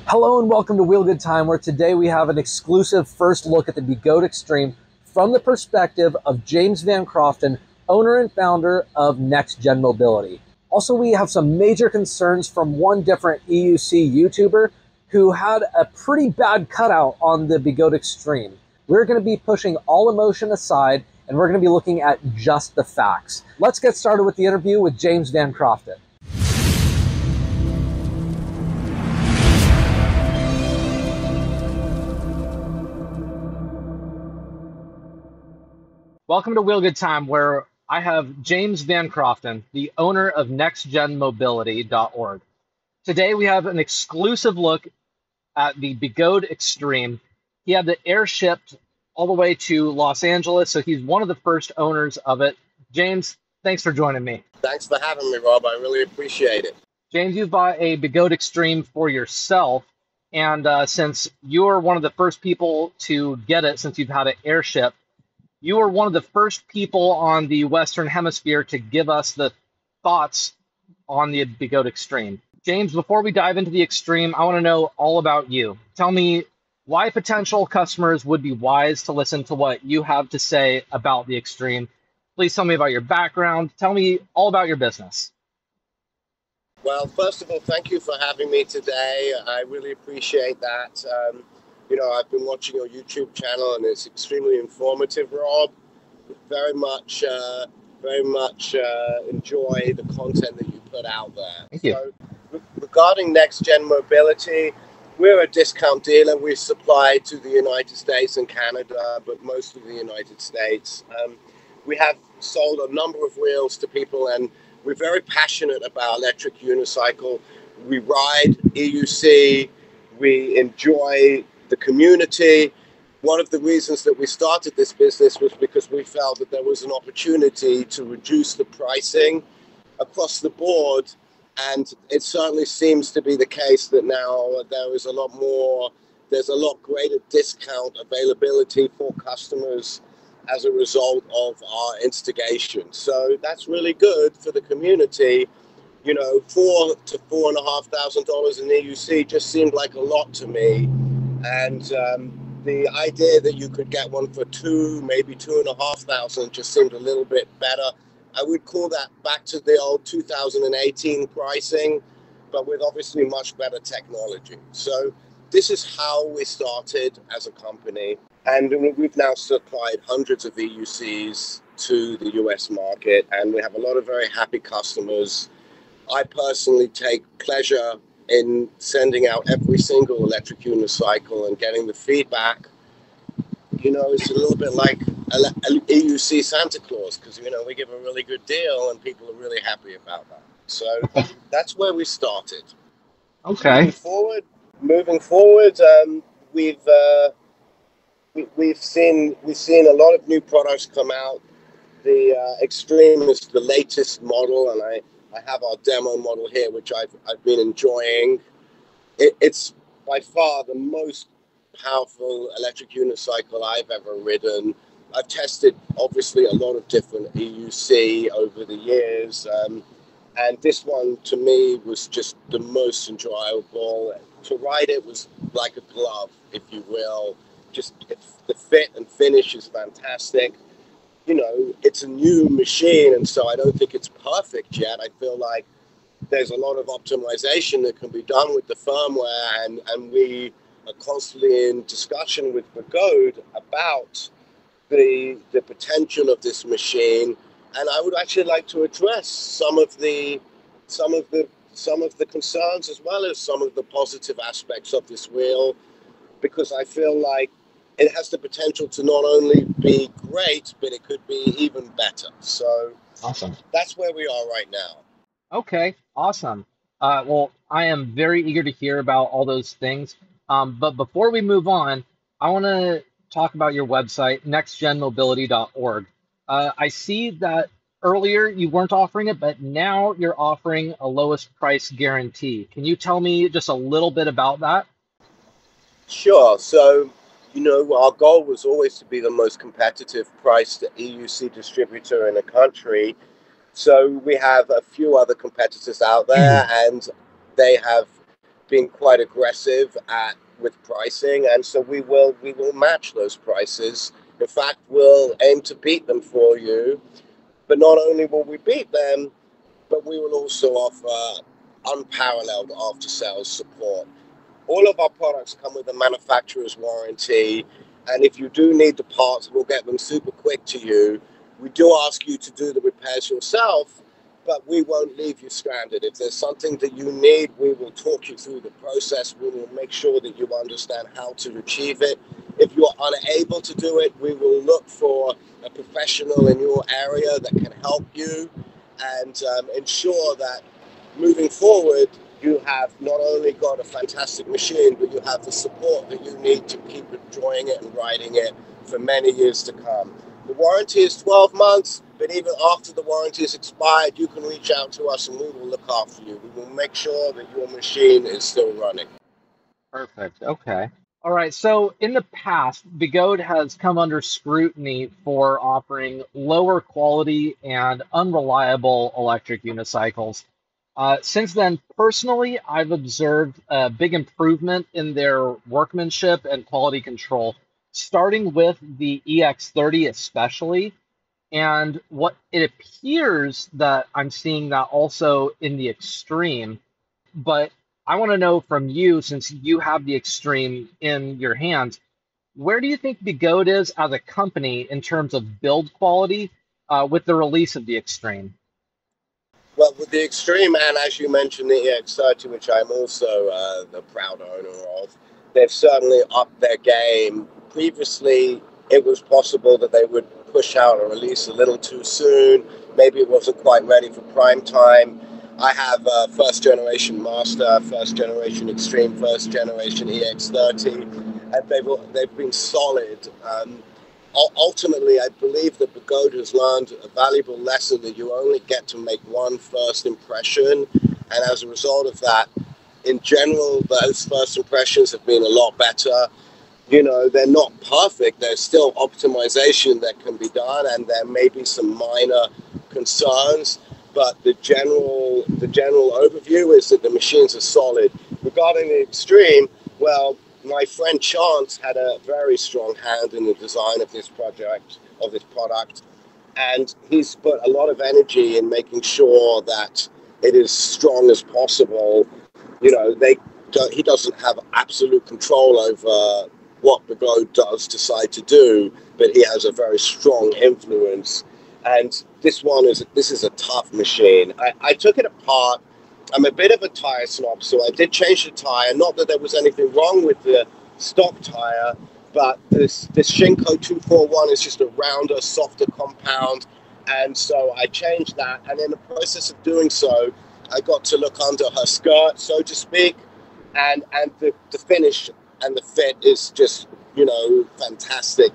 Hello and welcome to Wheel Good Time, where today we have an exclusive first look at the Begode Extreme from the perspective of James Van Crofton, owner and founder of Next Gen Mobility. Also, we have some major concerns from one different EUC YouTuber who had a pretty bad cutout on the Begode Extreme. We're going to be pushing all emotion aside and we're going to be looking at just the facts. Let's get started with the interview with James Van Crofton. Welcome to Wheel Good Time, where I have James Van Crofton, the owner of nextgenmobility.org. Today we have an exclusive look at the Begode Extreme. He had the air shipped all the way to Los Angeles, so he's one of the first owners of it. James, thanks for joining me. Thanks for having me, Rob. I really appreciate it. James, you bought a Begode Extreme for yourself, and since you're one of the first people to get it, since you've had it air shipped, you were one of the first people on the Western Hemisphere to give us the thoughts on the Begode Extreme. James, before we dive into the Extreme, I want to know all about you. Tell me why potential customers would be wise to listen to what you have to say about the Extreme. Please tell me about your background. Tell me all about your business. Well, first of all, thank you for having me today. I really appreciate that. I've been watching your YouTube channel and it's extremely informative, Rob. Very much enjoy the content that you put out there. Thank you. So, regarding Next Gen Mobility, we're a discount dealer. We supply to the United States and Canada, but most of the United States. We have sold a number of wheels to people and we're very passionate about electric unicycle. We ride EUC, we enjoy the community. One of the reasons that we started this business was because we felt that there was an opportunity to reduce the pricing across the board, and it certainly seems to be the case that now there's a lot greater discount availability for customers as a result of our instigation. So that's really good for the community. $4,000 to $4,500 in EUC just seemed like a lot to me. And the idea that you could get one for maybe $2,500 just seemed a little bit better. I would call that back to the old 2018 pricing, but with obviously much better technology. So this is how we started as a company. And we've now supplied hundreds of EUCs to the US market, and we have a lot of very happy customers. I personally take pleasure in sending out every single electric unicycle and getting the feedback. It's a little bit like EUC Santa Claus, because we give a really good deal and people are really happy about that. So that's where we started. Okay. Moving forward, we've seen a lot of new products come out. The Extreme is the latest model, and I have our demo model here, which I've been enjoying. It's by far the most powerful electric unicycle I've ever ridden. I've tested, obviously, a lot of different EUC over the years, and this one, to me, was just the most enjoyable. To ride it was like a glove, if you will. The fit and finish is fantastic. It's a new machine, and so I don't think it's perfect yet. I feel like there's a lot of optimization that can be done with the firmware, and we are constantly in discussion with Begode about the potential of this machine. And I would actually like to address some of the concerns as well as some of the positive aspects of this wheel, because I feel like it has the potential to not only be great, but it could be even better. So Awesome. That's where we are right now. Okay, awesome. Well, I am very eager to hear about all those things. But before we move on, I want to talk about your website, nextgenmobility.org. I see that earlier you weren't offering it, but now you're offering a lowest price guarantee. Can you tell me just a little bit about that? Sure. So, our goal was always to be the most competitive priced EUC distributor in the country. So we have a few other competitors out there, and they have been quite aggressive with pricing, and so we will match those prices. In fact, we'll aim to beat them for you. But not only will we beat them, but we will also offer unparalleled after-sales support. All of our products come with a manufacturer's warranty, and if you do need the parts, we'll get them super quick to you. We do ask you to do the repairs yourself, but we won't leave you stranded. If there's something that you need, we will talk you through the process. We will make sure that you understand how to achieve it. If you're unable to do it, we will look for a professional in your area that can help you and ensure that moving forward, you have not only got a fantastic machine, but you have the support that you need to keep enjoying it and riding it for many years to come. The warranty is 12 months, but even after the warranty is expired, you can reach out to us and we will look after you. We will make sure that your machine is still running. Perfect. Okay. All right. So in the past, Begode has come under scrutiny for offering lower quality and unreliable electric unicycles. Since then, personally, I've observed a big improvement in their workmanship and quality control, starting with the EX30 especially. And what it appears that I'm seeing that also in the Extreme, but I want to know from you, since you have the Extreme in your hands, where do you think Begode is as a company in terms of build quality with the release of the Extreme? Well, with the Extreme, and as you mentioned, the EX30, which I'm also the proud owner of, they've certainly upped their game. Previously, it was possible that they would push out a release a little too soon. Maybe it wasn't quite ready for prime time. I have first generation Master, first generation Extreme, first generation EX30, and they've been solid. Ultimately, I believe that Begode has learned a valuable lesson that you only get to make one first impression. And as a result of that, in general, those first impressions have been a lot better. You know, they're not perfect. There's still optimization that can be done, and there may be some minor concerns. But the general overview is that the machines are solid. Regarding the Extreme, well, my friend Chance had a very strong hand in the design of this product, and he's put a lot of energy in making sure that it is strong as possible. You know, he doesn't have absolute control over what Begode does decide to do, but he has a very strong influence. And this is a tough machine. I took it apart. I'm a bit of a tire snob, so I did change the tire. Not that there was anything wrong with the stock tire, but this Shinko 241 is just a rounder, softer compound. And so I changed that. And in the process of doing so, I got to look under her skirt, so to speak. And the finish and the fit is just, you know, fantastic.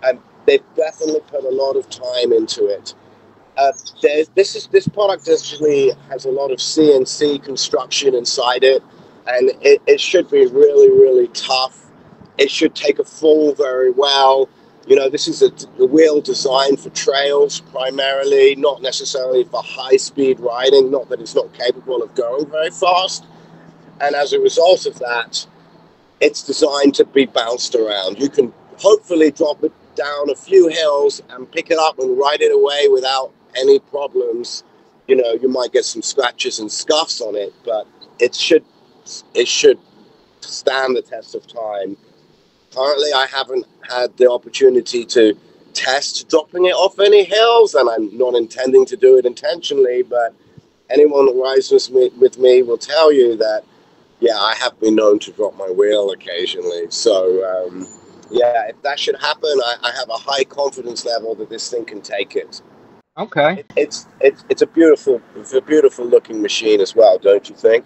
And they've definitely put a lot of time into it. This product actually has a lot of CNC construction inside it, and it should be really, really tough. It should take a fall very well. You know, this is a wheel designed for trails primarily, not necessarily for high-speed riding, not that it's not capable of going very fast. And as a result of that, it's designed to be bounced around. You can hopefully drop it down a few hills and pick it up and ride it away without any problems. You know, you might get some scratches and scuffs on it, but it should stand the test of time. Currently, I haven't had the opportunity to test dropping it off any hills, and I'm not intending to do it intentionally, but anyone that rides with me will tell you that, yeah, I have been known to drop my wheel occasionally. So, yeah, if that should happen, I have a high confidence level that this thing can take it. Okay. It's a beautiful looking machine as well, don't you think?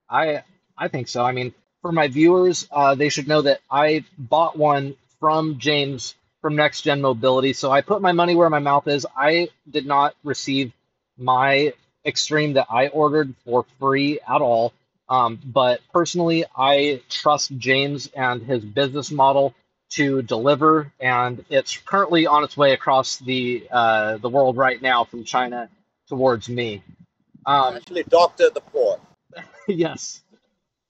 I think so. I mean, for my viewers, they should know that I bought one from James from Next Gen Mobility. So I put my money where my mouth is. I did not receive my Extreme that I ordered for free at all. But personally, I trust James and his business model to deliver, and it's currently on its way across the world right now from China towards me. Actually docked at the port. Yes.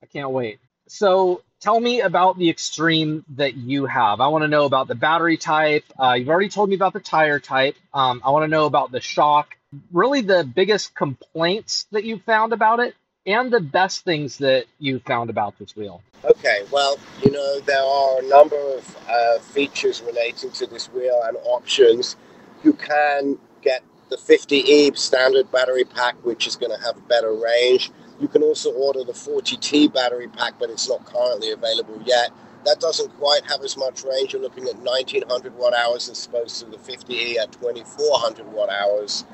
I Can't wait. So tell me about the Extreme that you have. I want to know about the battery type. You've already told me about the tire type. I want to know about the shock, really the biggest complaints that you found about it, and the best things that you found about this wheel. Okay, well, you know, there are a number of features relating to this wheel and options. You can get the 50E standard battery pack, which is going to have better range. You can also order the 40T battery pack, but it's not currently available yet. That doesn't quite have as much range. You're looking at 1900 watt hours as opposed to the 50E at 2400 watt hours.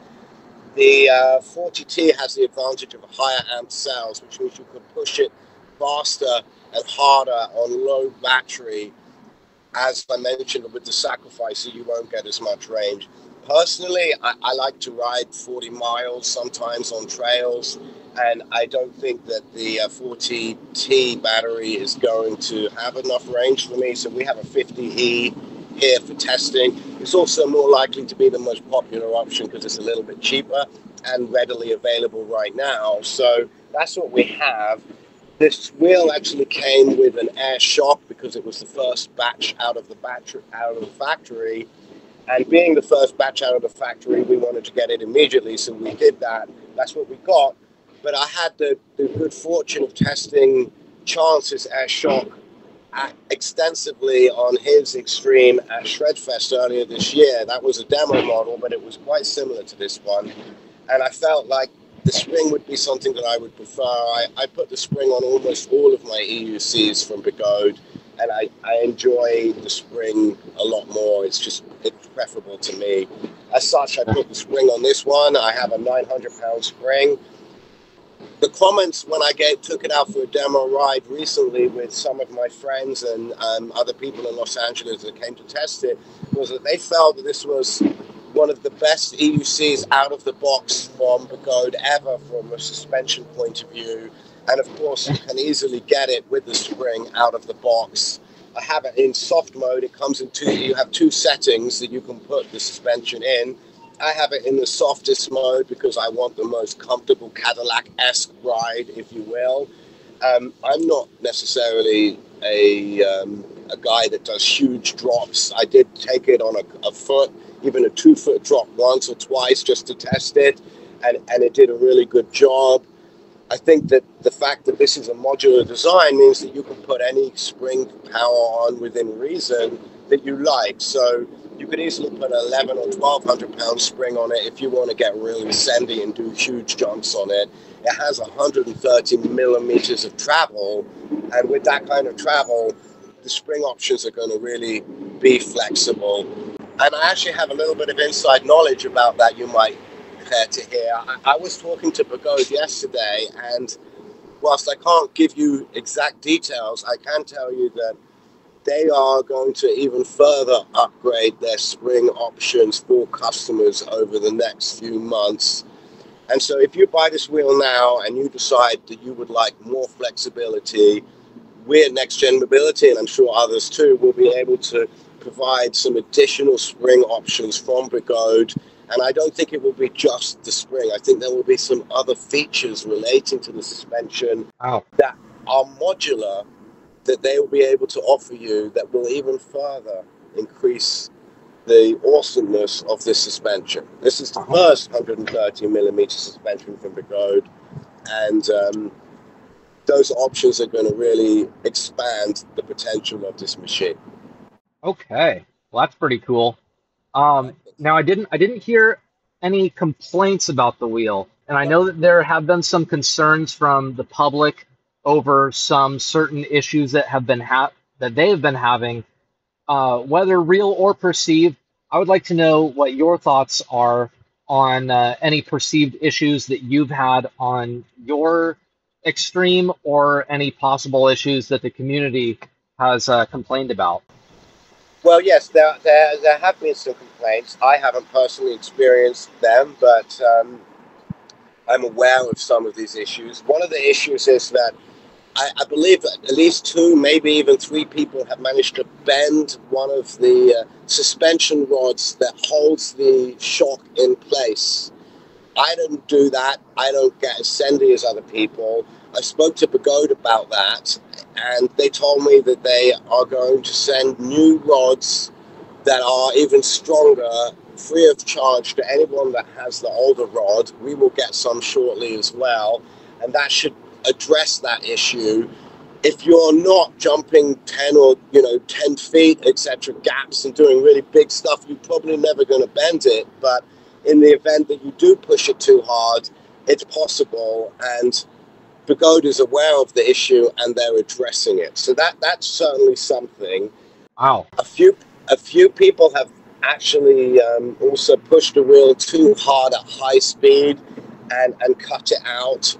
The 40T has the advantage of higher amp cells, which means you can push it faster and harder on low battery. As I mentioned with the sacrificer, you won't get as much range. Personally, I like to ride 40 miles sometimes on trails, and I don't think that the 40T battery is going to have enough range for me. So we have a 50E here for testing. It's also more likely to be the most popular option because it's a little bit cheaper and readily available right now. So that's what we have. This wheel actually came with an air shock because it was the first batch out of the factory. And being the first batch out of the factory, we wanted to get it immediately, so we did that. That's what we got. But I had the good fortune of testing Chance's air shock extensively on his Extreme at Shredfest earlier this year. That was a demo model, but it was quite similar to this one. And I felt like the spring would be something that I would prefer. I put the spring on almost all of my EUCs from Begode, and I enjoy the spring a lot more. It's preferable to me. As such, I put the spring on this one. I have a 900-pound spring. The comments when I took it out for a demo ride recently with some of my friends and other people in Los Angeles that came to test it was that they felt that this was one of the best EUCs out of the box from Begode ever from a suspension point of view. And of course, you can easily get it with the spring out of the box. I have it in soft mode. It comes in you have two settings that you can put the suspension in. I have it in the softest mode because I want the most comfortable Cadillac-esque ride, if you will. I'm not necessarily a guy that does huge drops. I did take it on a foot, even a 2-foot drop once or twice just to test it, and it did a really good job. I think that the fact that this is a modular design means that you can put any spring power on within reason that you like. So you could easily put an 11 or 1200 pound spring on it if you want to get really sandy and do huge jumps on it. It has 130 millimeters of travel, and with that kind of travel, the spring options are going to really be flexible. And I actually have a little bit of inside knowledge about that you might care to hear. I was talking to Begode yesterday, and whilst I can't give you exact details, I can tell you that they are going to even further upgrade their spring options for customers over the next few months. And so if you buy this wheel now and you decide that you would like more flexibility, we at Next Gen Mobility, and I'm sure others too, will be able to provide some additional spring options from Begode. And I don't think it will be just the spring. I think there will be some other features relating to the suspension that are modular that they will be able to offer you that will even further increase the awesomeness of this suspension. This is the first 130 millimeter suspension from Begode, and those options are going to really expand the potential of this machine. Okay, well that's pretty cool. Now I didn't hear any complaints about the wheel, and I know that there have been some concerns from the public over some certain issues that have been that they have been having, whether real or perceived. I would like to know what your thoughts are on any perceived issues that you've had on your Extreme, or any possible issues that the community has complained about. Well, yes, there have been some complaints. I haven't personally experienced them, but I'm aware of some of these issues. One of the issues is that I believe that at least 2, maybe even 3 people have managed to bend one of the suspension rods that holds the shock in place. I didn't do that. I don't get as sandy as other people. I spoke to Begode about that, and they told me that they are going to send new rods that are even stronger, free of charge to anyone that has the older rod. We will get some shortly as well, and that should address that issue. If you're not jumping 10 or 10 feet, etc., gaps and doing really big stuff, you're probably never going to bend it. But in the event that you do push it too hard, it's possible, and Begode is aware of the issue and they're addressing it. So that's certainly something. Wow. A few people have actually also pushed the wheel too hard at high speed and cut it out.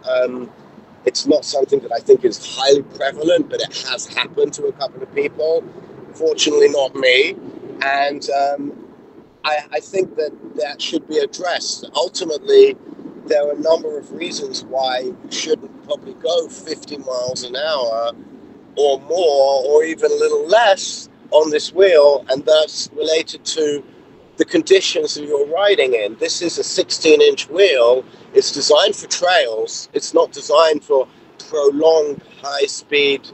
It's not something that I think is highly prevalent, but it has happened to a couple of people. Fortunately, not me. And I think that should be addressed. Ultimately, there are a number of reasons why you shouldn't probably go 50 miles an hour or more, or even a little less on this wheel, and that's related to the conditions that you're riding in. This is a 16-inch wheel. It's designed for trails. It's not designed for prolonged high-speed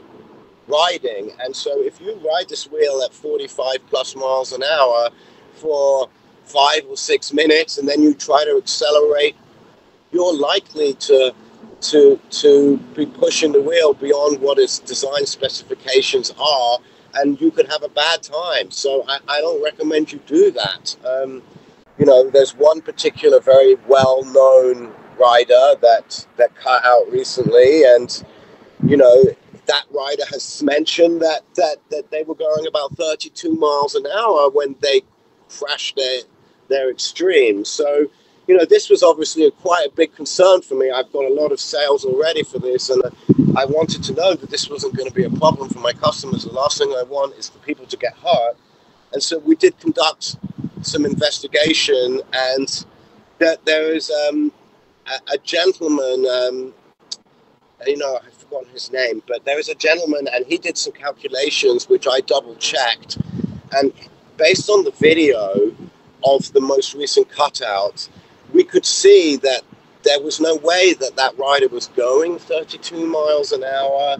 riding. And so if you ride this wheel at 45 plus miles an hour for 5 or 6 minutes, and then you try to accelerate, you're likely to be pushing the wheel beyond what its design specifications are, and you could have a bad time. So I don't recommend you do that. There's one particular very well-known rider that cut out recently, and that rider has mentioned that they were going about 32 miles an hour when they crashed their Extreme. So this was obviously quite a big concern for me. I've got a lot of sales already for this, and I wanted to know that this wasn't going to be a problem for my customers. The last thing I want is for people to get hurt. And so we did conduct some investigation, and that there is a gentleman, I've forgotten his name, but there is a gentleman, and he did some calculations, which I double-checked. And based on the video of the most recent cutout, we could see that there was no way that rider was going 32 miles an hour.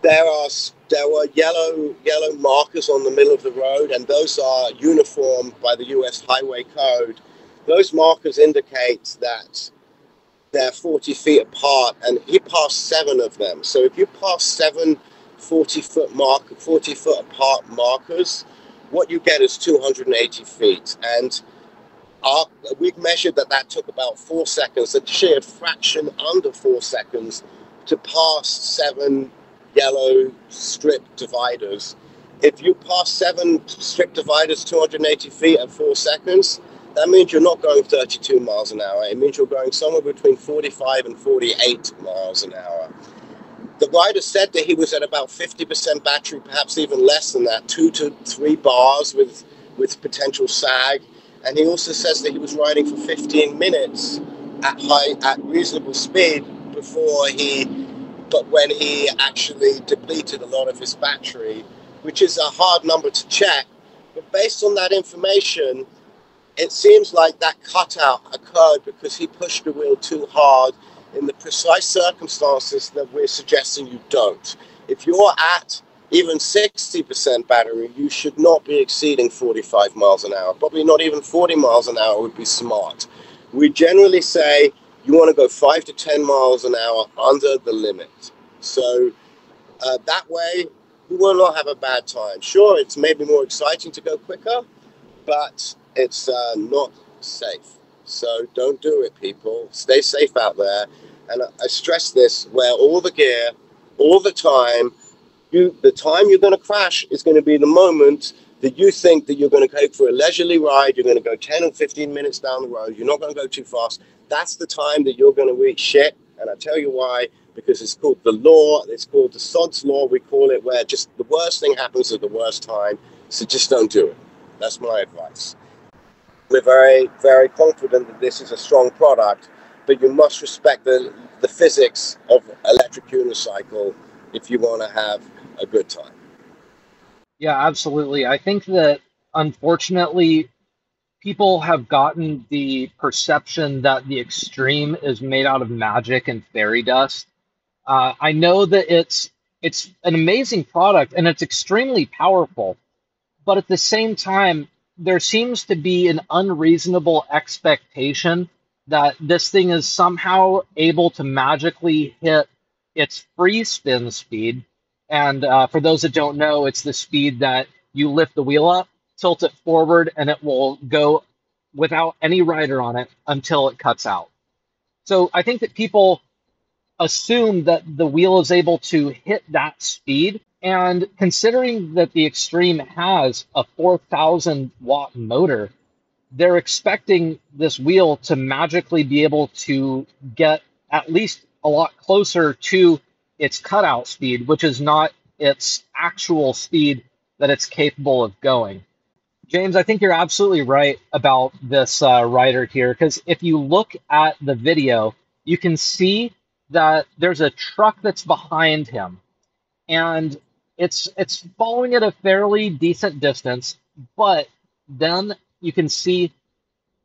There were yellow markers on the middle of the road, and those are uniformed by the US Highway Code. Those markers indicate that they're 40 feet apart, and he passed 7 of them. So if you pass 7 40 foot apart markers, what you get is 280 feet. And we measured that took about 4 seconds, a sheer fraction under 4 seconds to pass 7 yellow strip dividers. If you pass 7 strip dividers 280 feet at 4 seconds, that means you're not going 32 miles an hour. It means you're going somewhere between 45 and 48 miles an hour. The rider said that he was at about 50% battery, perhaps even less than that, 2 to 3 bars with potential sag. And he also says that he was riding for 15 minutes at reasonable speed when he actually depleted a lot of his battery, which is a hard number to check. But based on that information, it seems like that cutout occurred because he pushed the wheel too hard in the precise circumstances that we're suggesting you don't. If you're at even 60% battery, you should not be exceeding 45 miles an hour. Probably not even 40 miles an hour would be smart. We generally say you want to go 5 to 10 miles an hour under the limit. So that way, you will not have a bad time. Sure, it's maybe more exciting to go quicker, but it's not safe. So don't do it, people. Stay safe out there. And I stress this, wear all the gear, all the time. The time you're going to crash is going to be the moment that you think that you're going to go for a leisurely ride. You're going to go 10 or 15 minutes down the road. You're not going to go too fast. That's the time that you're going to reach shit. And I tell you why, because it's called the law. It's called the sod's law, we call it, where just the worst thing happens at the worst time. So just don't do it. That's my advice. We're very, very confident that this is a strong product, but you must respect the physics of electric unicycle if you want to have a good time. Yeah, absolutely. I think that unfortunately, people have gotten the perception that the Extreme is made out of magic and fairy dust. I know that it's an amazing product and it's extremely powerful, but at the same time, there seems to be an unreasonable expectation that this thing is somehow able to magically hit its free spin speed. And for those that don't know, it's the speed that you lift the wheel up, tilt it forward, and it will go without any rider on it until it cuts out. So I think that people assume that the wheel is able to hit that speed. And considering that the Extreme has a 4,000 watt motor, they're expecting this wheel to magically be able to get at least a lot closer to its cutout speed, which is not its actual speed that it's capable of going. James, I think you're absolutely right about this rider here, because if you look at the video, you can see that there's a truck that's behind him, and it's following at a fairly decent distance, but then you can see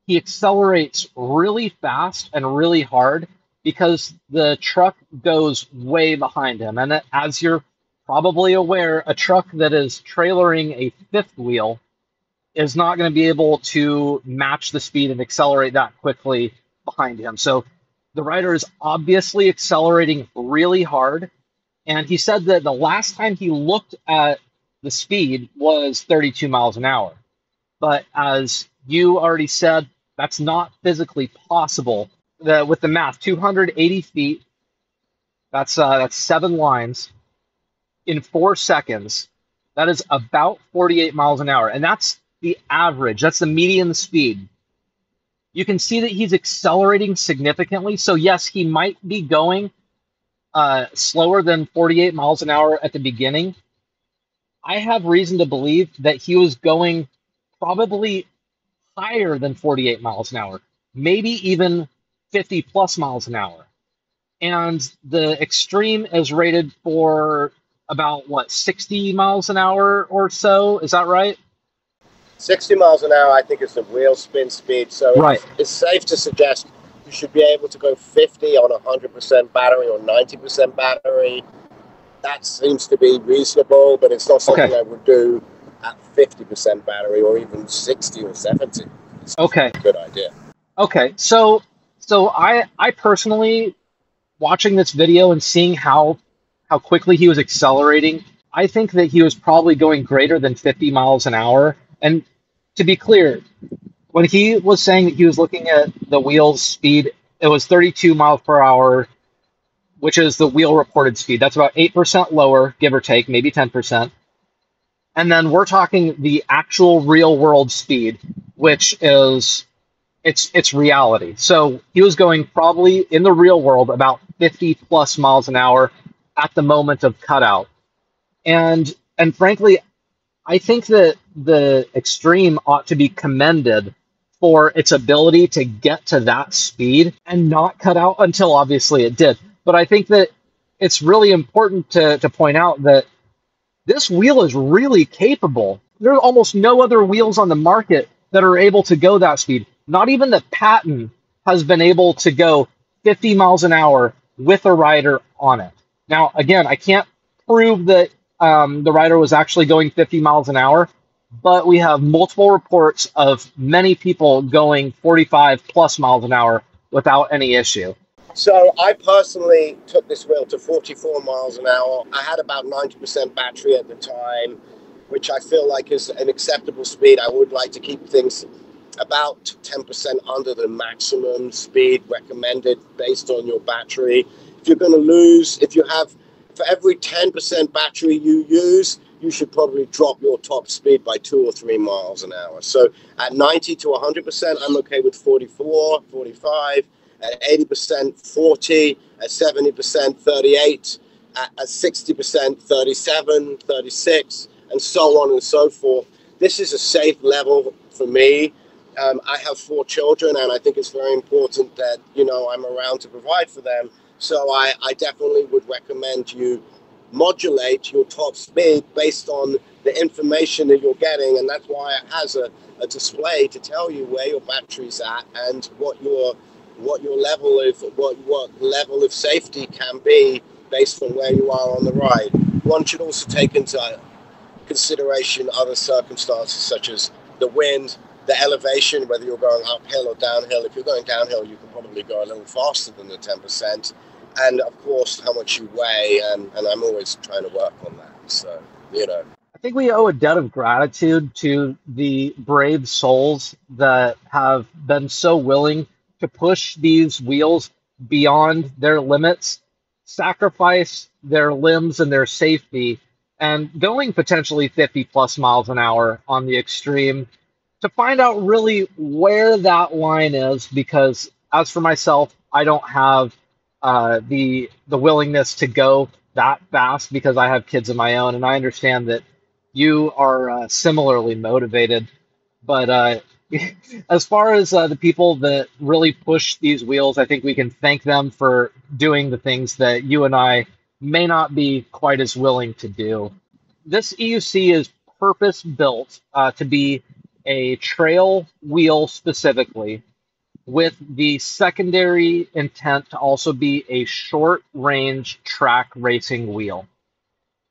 he accelerates really fast and really hard because the truck goes way behind him. And as you're probably aware, a truck that is trailering a fifth wheel is not going to be able to match the speed and accelerate that quickly behind him. So the rider is obviously accelerating really hard. And he said that the last time he looked at the speed was 32 miles an hour. But as you already said, that's not physically possible. With the math, 280 feet, that's 7 lines in 4 seconds. That is about 48 miles an hour. And that's the average. That's the median speed. You can see that he's accelerating significantly. So yes, he might be going slower than 48 miles an hour at the beginning. I have reason to believe that he was going probably higher than 48 miles an hour, maybe even 50 plus miles an hour. And the Extreme is rated for about, 60 miles an hour or so? Is that right? 60 miles an hour, I think, is the real spin speed. So right. It's safe to suggest you should be able to go 50 on 100% battery or 90% battery. That seems to be reasonable, but it's not something I would do at 50% battery or even 60 or 70. It's a good idea. Okay, so I personally, watching this video and seeing how quickly he was accelerating, I think that he was probably going greater than 50 miles an hour. And to be clear, when he was saying that he was looking at the wheel's speed, it was 32 miles per hour, which is the wheel reported speed. That's about 8% lower, give or take, maybe 10%. And then we're talking the actual real world speed, which is it's reality. So he was going probably in the real world about 50 plus miles an hour at the moment of cutout. And frankly, I think that the Extreme ought to be commended for its ability to get to that speed and not cut out until obviously it did. But I think that it's really important to point out that this wheel is really capable. There are almost no other wheels on the market that are able to go that speed. Not even the Patton has been able to go 50 miles an hour with a rider on it. Now, again, I can't prove that the rider was actually going 50 miles an hour, but we have multiple reports of many people going 45 plus miles an hour without any issue. So I personally took this wheel to 44 miles an hour. I had about 90% battery at the time, which I feel like is an acceptable speed. I would like to keep things about 10% under the maximum speed recommended based on your battery. If you're going to lose, for every 10% battery you use, you should probably drop your top speed by 2 or 3 miles an hour. So at 90 to 100%, I'm okay with 44, 45. At 80%, 40, at 70%, 38, at 60%, 37, 36, and so on and so forth. This is a safe level for me. I have 4 children, and I think it's very important that, I'm around to provide for them. So I definitely would recommend you modulate your top speed based on the information that you're getting, and that's why it has a display to tell you where your battery's at and what your level of safety can be based on where you are on the ride. One should also take into consideration other circumstances such as the wind, the elevation, whether you're going uphill or downhill. If you're going downhill, you can probably go a little faster than the 10%. And of course, how much you weigh, and I'm always trying to work on that. So, you know. I think we owe a debt of gratitude to the brave souls that have been so willing to push these wheels beyond their limits, sacrifice their limbs and their safety, and going potentially 50 plus miles an hour on the extreme to find out really where that line is. Because as for myself, I don't have the willingness to go that fast because I have kids of my own, and I understand that you are similarly motivated. But as far as the people that really push these wheels, I think we can thank them for doing the things that you and I may not be quite as willing to do. This EUC is purpose built to be a trail wheel specifically, with the secondary intent to also be a short range track racing wheel.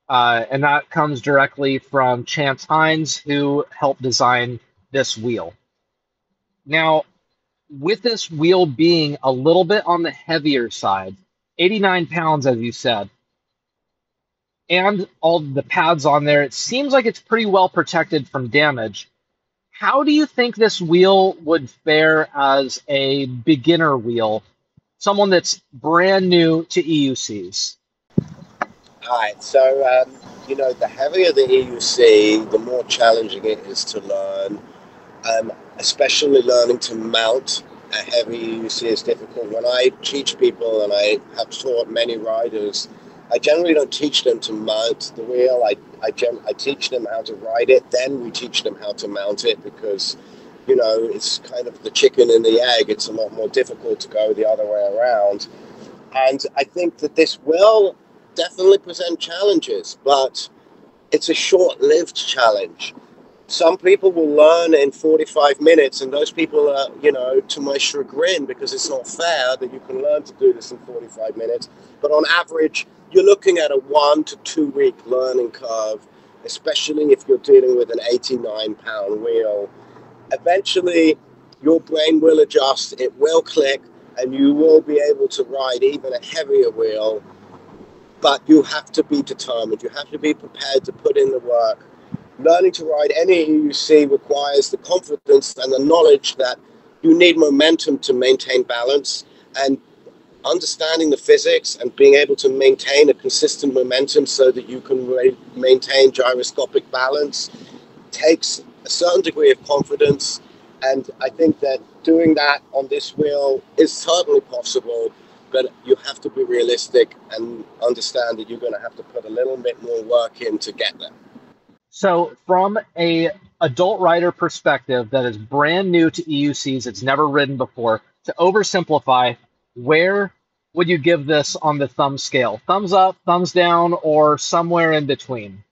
And that comes directly from Chance Hines, who helped design this wheel. Now, with this wheel being a little bit on the heavier side, 89 pounds, as you said, and all the pads on there, it seems like it's pretty well protected from damage. How do you think this wheel would fare as a beginner wheel, someone that's brand new to EUCs? All right, so, you know, the heavier the EUC, the more challenging it is to learn. Especially learning to mount a heavy EUC is difficult. When I teach people, and I have taught many riders, I generally don't teach them to mount the wheel. I teach them how to ride it, then we teach them how to mount it, because, you know, it's kind of the chicken and the egg. It's a lot more difficult to go the other way around. And I think that this will definitely present challenges, but it's a short-lived challenge. Some people will learn in 45 minutes, and those people are, you know, to my chagrin, because it's not fair that you can learn to do this in 45 minutes. But on average, you're looking at a 1 to 2 week learning curve, especially if you're dealing with an 89-pound wheel. Eventually, your brain will adjust, it will click, and you will be able to ride even a heavier wheel. But you have to be determined. You have to be prepared to put in the work. Learning to ride any EUC requires the confidence and the knowledge that you need momentum to maintain balance, and understanding the physics and being able to maintain a consistent momentum so that you can maintain gyroscopic balance takes a certain degree of confidence. And I think that doing that on this wheel is certainly possible, but you have to be realistic and understand that you're going to have to put a little bit more work in to get there. So from a adult rider perspective that is brand new to EUCs, it's never ridden before, to oversimplify, where would you give this on the thumb scale? Thumbs up, thumbs down, or somewhere in between?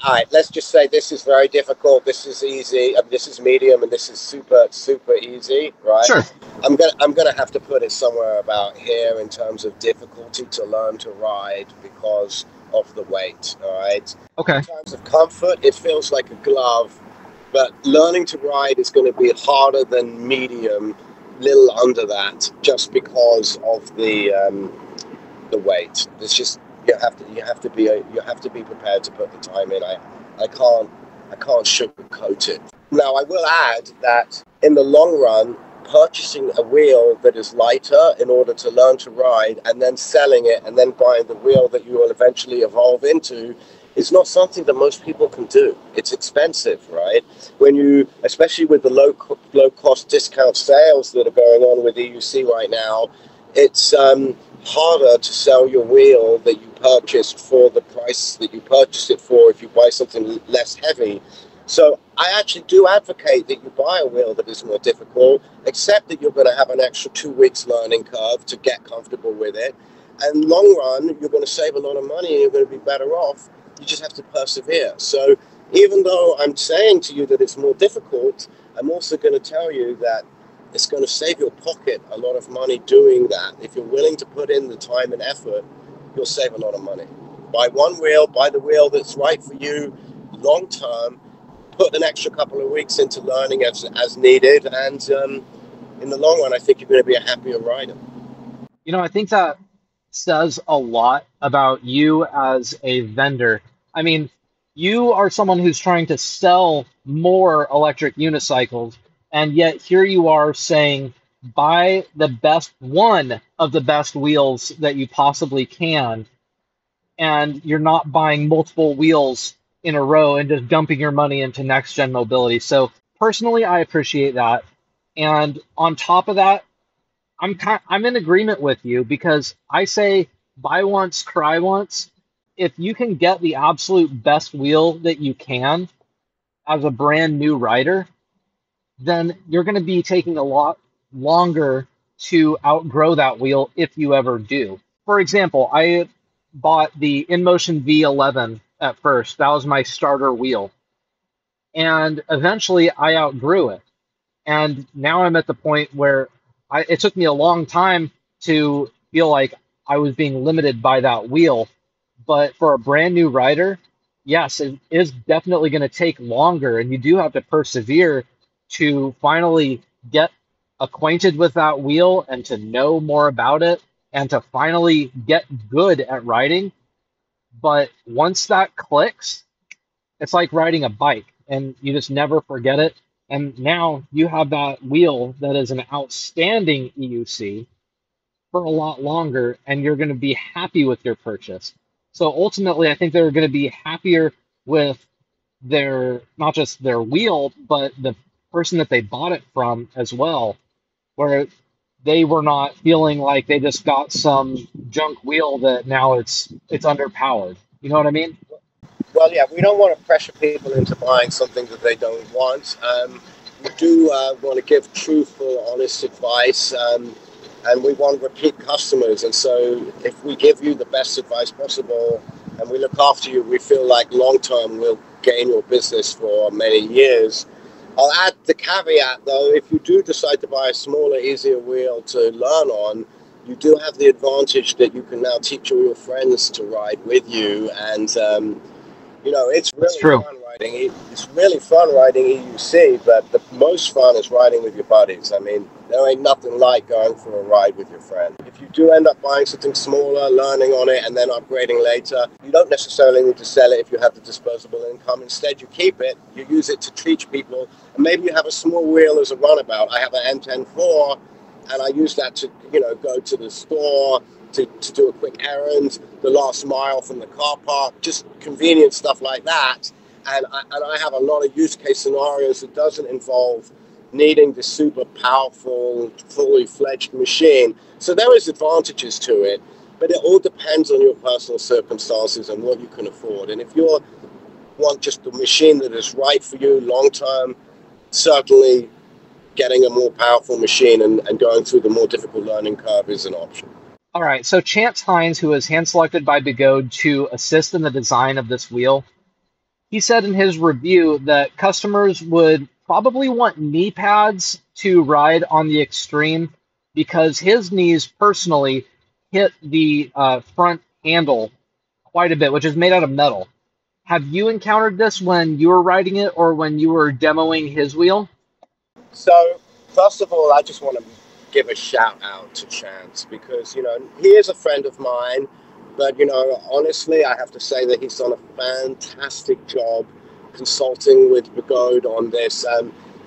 All right, let's just say this is very difficult, this is easy, this is medium, and this is super, super easy, right? Sure. I'm gonna have to put it somewhere about here in terms of difficulty to learn to ride because of the weight, all right? Okay. In terms of comfort, it feels like a glove, but learning to ride is going to be harder than medium, little under that, just because of the weight. It's just you have to be prepared to put the time in. I can't sugarcoat it. Now I will add that in the long run, purchasing a wheel that is lighter in order to learn to ride and then selling it and then buying the wheel that you will eventually evolve into is not something that most people can do. It's expensive, right? When you, especially with the low cost discount sales that are going on with EUC right now, it's harder to sell your wheel that you purchased for the price that you purchased it for if you buy something less heavy. So I actually do advocate that you buy a wheel that is more difficult, except that you're going to have an extra 2 weeks learning curve to get comfortable with it. And long run, you're going to save a lot of money and you're going to be better off. You just have to persevere. So even though I'm saying to you that it's more difficult, I'm also going to tell you that it's going to save your pocket a lot of money doing that. If you're willing to put in the time and effort you'll save a lot of money. Buy one wheel, buy the wheel that's right for you long term, put an extra couple of weeks into learning as needed, and in the long run, I think you're going to be a happier rider. You know, I think that says a lot about you as a vendor. I mean, you are someone who's trying to sell more electric unicycles, and yet here you are saying, buy the best one of the best wheels that you possibly can, and you're not buying multiple wheels in a row and just dumping your money into next gen mobility. So personally, I appreciate that. And on top of that, I'm in agreement with you because I say buy once, cry once. If you can get the absolute best wheel that you can as a brand new rider, then you're going to be taking a lot longer to outgrow that wheel if you ever do. For example, I bought the Inmotion V11 at first. That was my starter wheel. And eventually I outgrew it. And now I'm at the point where it took me a long time to feel like I was being limited by that wheel. But for a brand new rider, yes, it is definitely going to take longer. And you do have to persevere to finally get acquainted with that wheel and to know more about it and to finally get good at riding. But once that clicks, it's like riding a bike and you just never forget it. And now you have that wheel that is an outstanding EUC for a lot longer, and you're going to be happy with your purchase. So ultimately, I think they're going to be happier with their, not just their wheel, but the person that they bought it from as well, where they were not feeling like they just got some junk wheel that now it's underpowered. You know what I mean? Well, yeah, we don't want to pressure people into buying something that they don't want. We do want to give truthful, honest advice, and we want repeat customers. And so if we give you the best advice possible and we look after you, we feel like long-term we'll gain your business for many years. I'll add the caveat, though, if you do decide to buy a smaller, easier wheel to learn on, you do have the advantage that you can now teach all your friends to ride with you. And you know, it's really fun riding. It's really fun riding EUC, but the most fun is riding with your buddies. I mean, there ain't nothing like going for a ride with your friend. If you do end up buying something smaller, learning on it, and then upgrading later, you don't necessarily need to sell it if you have the disposable income. Instead, you keep it, you use it to teach people, and maybe you have a small wheel as a runabout. I have an M10-4, and I use that to, you know, go to the store, to do a quick errand, the last mile from the car park, just convenient stuff like that. And I have a lot of use case scenarios that doesn't involve needing the super powerful, fully fledged machine. So there is advantages to it, but it all depends on your personal circumstances and what you can afford. And if you want just the machine that is right for you long term, certainly getting a more powerful machine and going through the more difficult learning curve is an option. All right, so Chance Hines, who was hand-selected by Begode to assist in the design of this wheel, he said in his review that customers would probably want knee pads to ride on the Extreme because his knees personally hit the front handle quite a bit, which is made out of metal. Have you encountered this when you were riding it or when you were demoing his wheel? So, first of all, I just want to give a shout out to Chance because, you know, he is a friend of mine, but, you know, honestly, I have to say that he's done a fantastic job consulting with Begode on this.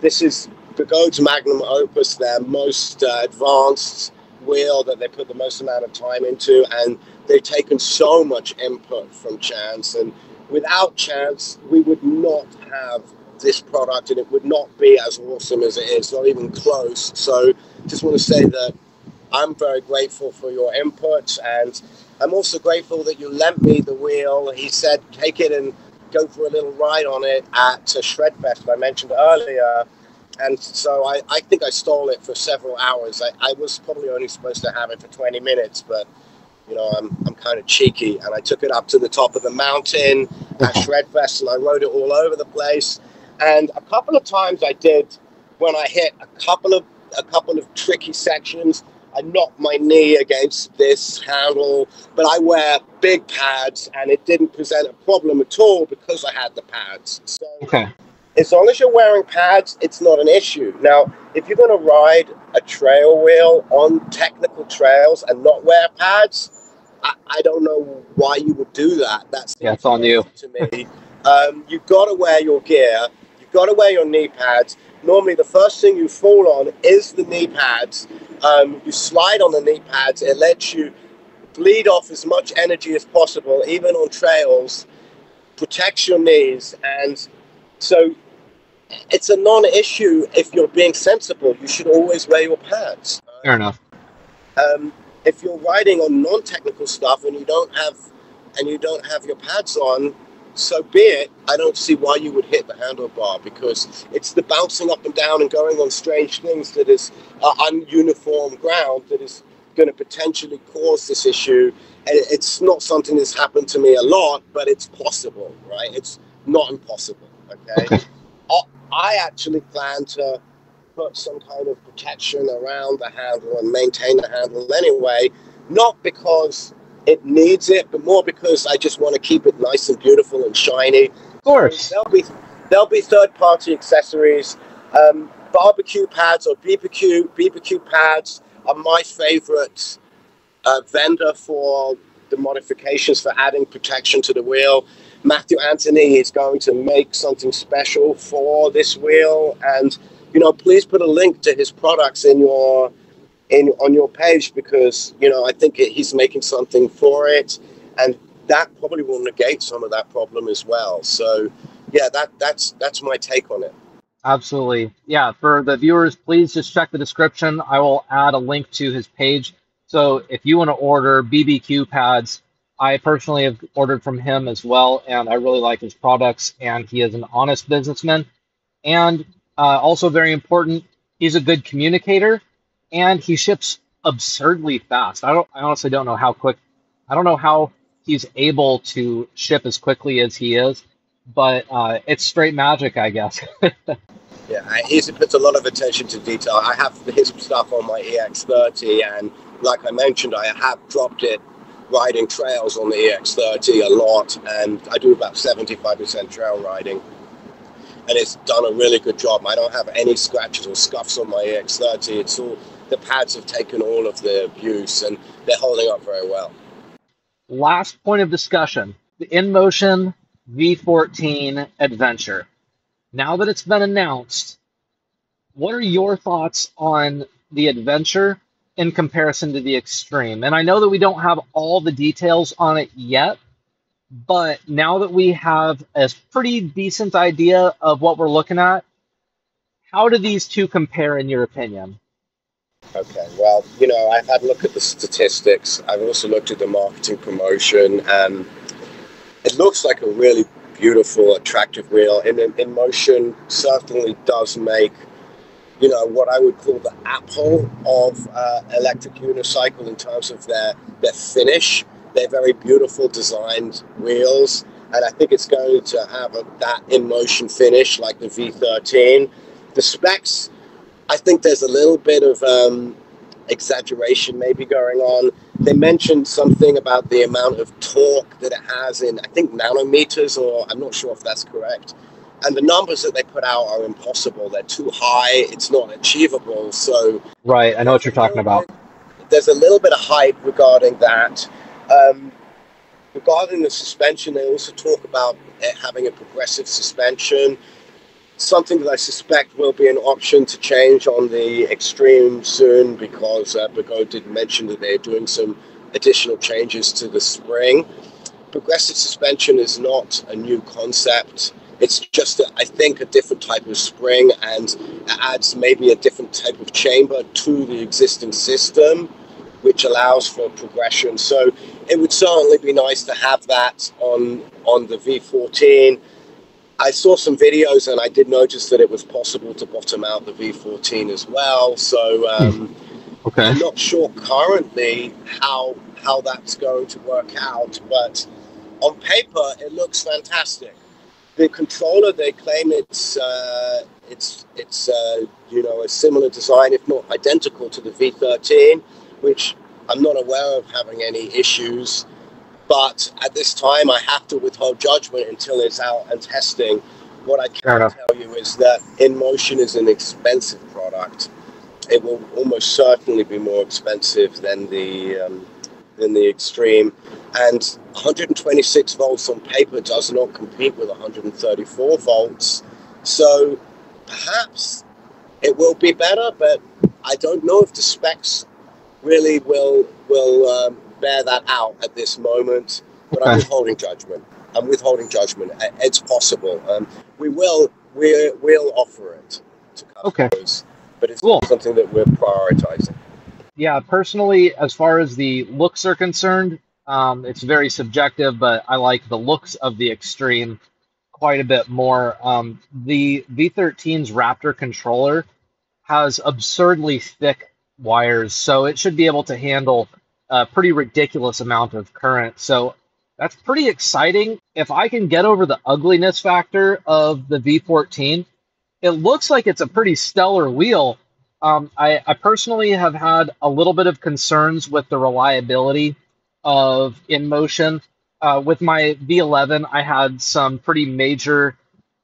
This is Begode's magnum opus, their most advanced wheel that they put the most amount of time into, and they've taken so much input from Chance, and without Chance, we would not have this product and it would not be as awesome as it is, not even close. So just want to say that I'm very grateful for your input, and I'm also grateful that you lent me the wheel. He said take it and go for a little ride on it at Shredfest I mentioned earlier, and so I think I stole it for several hours. I was probably only supposed to have it for 20 minutes, but you know, I'm kind of cheeky, and I took it up to the top of the mountain at Shredfest and I rode it all over the place. And a couple of times I did, when I hit a couple of tricky sections, I knocked my knee against this handle, but I wear big pads, and it didn't present a problem at all because I had the pads. So Okay. as long as you're wearing pads, it's not an issue. Now, if you're going to ride a trail wheel on technical trails and not wear pads, I don't know why you would do that. That's It's on you. to me. You've got to wear your gear. You've got to wear your knee pads. Normally, the first thing you fall on is the knee pads. You slide on the knee pads. It lets you bleed off as much energy as possible, even on trails. Protects your knees, and so it's a non-issue if you're being sensible. You should always wear your pads. Fair enough. If you're riding on non-technical stuff and you don't have your pads on, so be it. I don't see why you would hit the handlebar, because it's the bouncing up and down and going on strange things that is ununiform ground that is going to potentially cause this issue. And it's not something that's happened to me a lot, but it's possible, right? It's not impossible. Okay. I actually plan to put some kind of protection around the handle and maintain the handle anyway, not because it needs it, but more because I just want to keep it nice and beautiful and shiny. Of course. There'll be third-party accessories. BBQ Pads or BBQ Pads are my favorite vendor for the modifications for adding protection to the wheel. Matthew Anthony is going to make something special for this wheel, and please put a link to his products on your page, because I think he's making something for it, and that probably will negate some of that problem as well. So yeah, that's my take on it. Absolutely. Yeah, for the viewers, please just check the description. I will add a link to his page. So if you want to order BBQ pads, I personally have ordered from him as well, and I really like his products, and he is an honest businessman. And also very important, he's a good communicator, and he ships absurdly fast. I honestly don't know how quick. I don't know how he's able to ship as quickly as he is, but it's straight magic, I guess. Yeah, he puts a lot of attention to detail. I have his stuff on my EX30, and like I mentioned, I have dropped it riding trails on the EX30 a lot, and I do about 75% trail riding, and it's done a really good job. I don't have any scratches or scuffs on my EX30. It's all, the pads have taken all of the abuse, and they're holding up very well. Last point of discussion, the Inmotion V14 Adventure. Now that it's been announced, what are your thoughts on the Adventure in comparison to the Extreme? And I know that we don't have all the details on it yet, but now that we have a pretty decent idea of what we're looking at, how do these two compare in your opinion? Okay, well, I've had a look at the statistics. I've also looked at the marketing promotion, and it looks like a really beautiful, attractive wheel. Inmotion certainly does make what I would call the Apple of electric unicycle in terms of their finish. They're very beautiful designed wheels, and I think it's going to have that Inmotion finish like the V13. The specs, I think there's a little bit of exaggeration maybe going on. They mentioned something about the amount of torque that it has in, I think, nanometers, or I'm not sure if that's correct. And the numbers that they put out are impossible. They're too high. It's not achievable. So right, I know what you're talking about. There's a little bit of hype regarding that. Regarding the suspension, they also talk about it having a progressive suspension, something that I suspect will be an option to change on the Extreme soon, because Begode did mention that they're doing some additional changes to the spring. Progressive suspension is not a new concept. It's just, I think, a different type of spring, and it adds maybe a different type of chamber to the existing system, which allows for progression. So it would certainly be nice to have that on the V14. I saw some videos, and I did notice that it was possible to bottom out the V14 as well. So okay. I'm not sure currently how that's going to work out, but on paper it looks fantastic. The controller, they claim it's a similar design, if not identical, to the V13. which I'm not aware of having any issues. But at this time, I have to withhold judgment until it's out and testing. What I can tell you is that Inmotion is an expensive product. It will almost certainly be more expensive than the Extreme, and 126 volts on paper does not compete with 134 volts. So perhaps it will be better, but I don't know if the specs really will bear that out at this moment. But I'm withholding judgment. It's possible. We'll offer it to customers, but it's not something that we're prioritizing. Yeah, personally, as far as the looks are concerned, it's very subjective, but I like the looks of the Extreme quite a bit more. The V13's Raptor controller has absurdly thick wires, so it should be able to handle a pretty ridiculous amount of current. So that's pretty exciting. If I can get over the ugliness factor of the V14, it looks like it's a pretty stellar wheel. I personally have had a little bit of concerns with the reliability of Inmotion. With my V11, I had some pretty major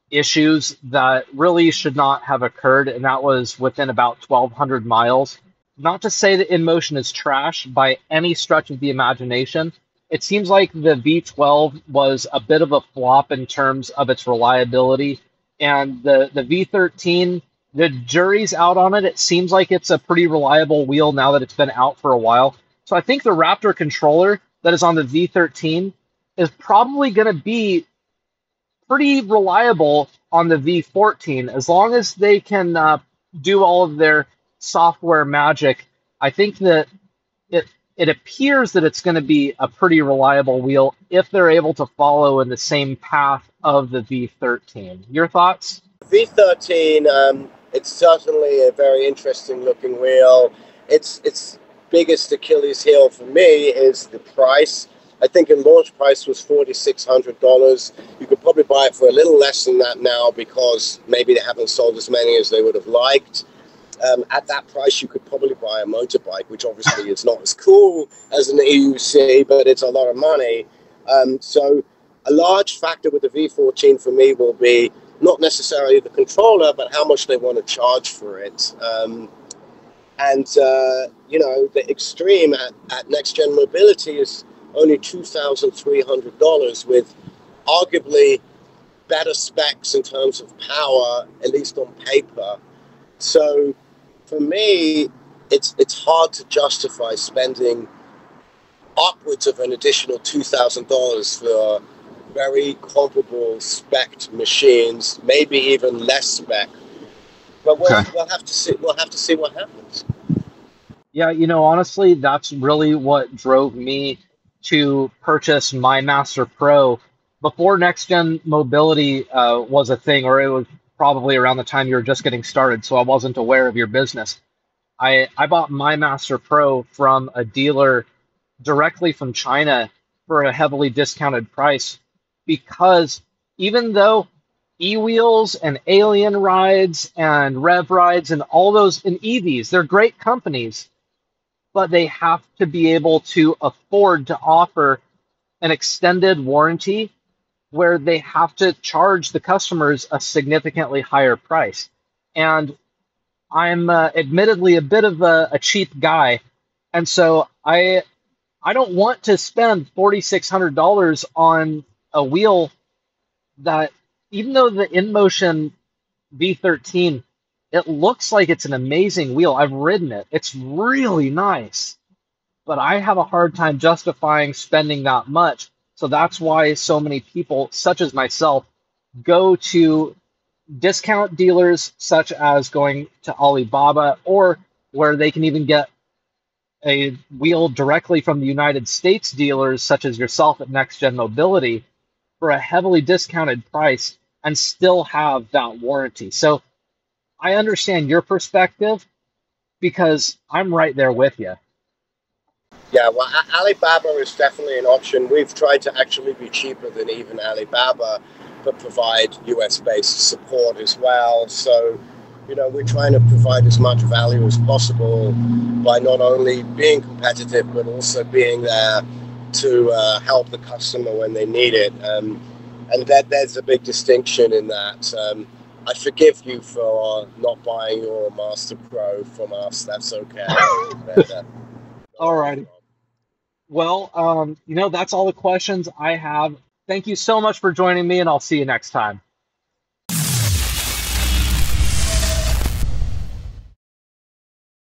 issues that really should not have occurred, and that was within about 1,200 miles. Not to say that Inmotion is trash by any stretch of the imagination. It seems like the V12 was a bit of a flop in terms of its reliability, and the V13, the jury's out on it. It seems like it's a pretty reliable wheel now that it's been out for a while. So I think the Raptor controller that is on the V13 is probably going to be pretty reliable on the V14 as long as they can do all of their software magic. I think that it appears that it's going to be a pretty reliable wheel if they're able to follow in the same path of the V13. Your thoughts? V13, it's certainly a very interesting looking wheel. Its biggest Achilles heel for me is the price. I think the launch price was $4,600. You could probably buy it for a little less than that now because maybe they haven't sold as many as they would have liked. At that price, you could probably buy a motorbike, which obviously is not as cool as an EUC, but it's a lot of money. So a large factor with the V14 for me will be not necessarily the controller, but how much they want to charge for it. The Extreme at Next Gen Mobility is only $2,300 with arguably better specs in terms of power, at least on paper. So for me, it's hard to justify spending upwards of an additional $2,000 for very comparable spec'd machines, maybe even less spec. But we'll have to see. We'll have to see what happens. Yeah, honestly, that's really what drove me to purchase my Master Pro before Next Gen Mobility was a thing, or it was probably around the time you were just getting started, so I wasn't aware of your business. I bought my Master Pro from a dealer directly from China for a heavily discounted price because even though eWheels and Alien Rides and Rev Rides and all those and EVs, they're great companies, but they have to be able to afford to offer an extended warranty where they have to charge the customers a significantly higher price. And I'm admittedly a bit of a cheap guy, and so I don't want to spend $4,600 on a wheel that, even though the Inmotion V13, it looks like it's an amazing wheel. I've ridden it. It's really nice, but I have a hard time justifying spending that much. So that's why so many people, such as myself, go to discount dealers such as going to Alibaba, or where they can even get a wheel directly from the United States dealers such as yourself at Next Gen Mobility for a heavily discounted price and still have that warranty. So I understand your perspective because I'm right there with you. Yeah, well, Alibaba is definitely an option. We've tried to actually be cheaper than even Alibaba, but provide US-based support as well. So You know, we're trying to provide as much value as possible by not only being competitive, but also being there to help the customer when they need it. And that there's a big distinction in that. I forgive you for not buying your Master Pro from us. That's okay. All righty. Well, you know, that's all the questions I have. Thank you so much for joining me, and I'll see you next time.